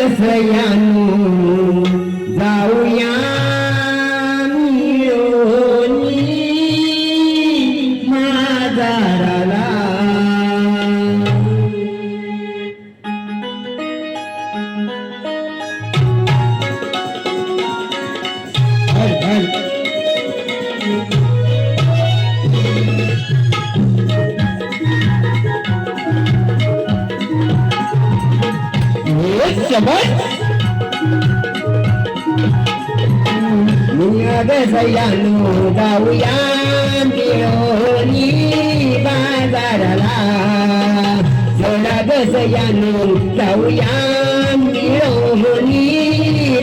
सयानो जाऊया मिळूनी बाजाराला. सयानो जाऊया मिळूनी बाजाराला. चला ग सयानो जाऊया मिळूनी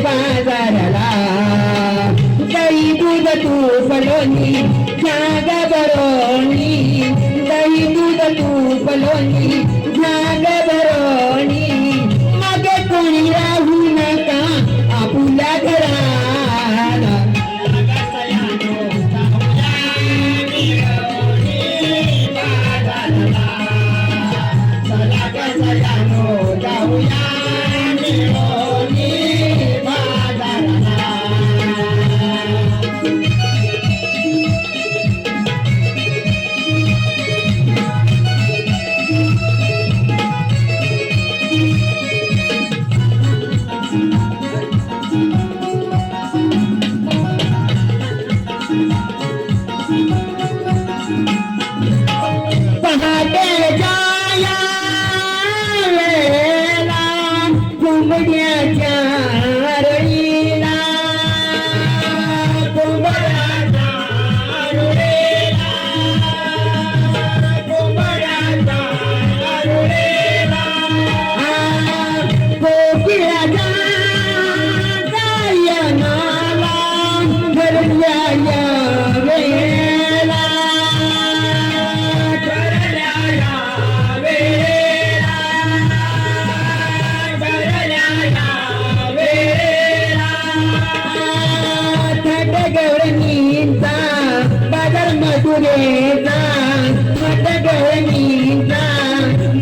बाजाराला. दही दूध तूप लोणी जाग बरोणी. दही दूध तूप लोणी जाग बरोणी. मग कोणी राहू नका आपुल्या घराला.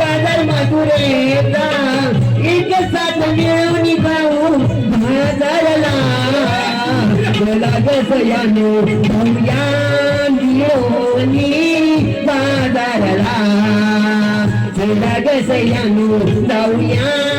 बाजार मथुरेचा एक साथ मिळून भाऊ बाजाराला. चला ग सयानो जाऊया मिळूनी बाजाराला. चला ग सयानो जाऊया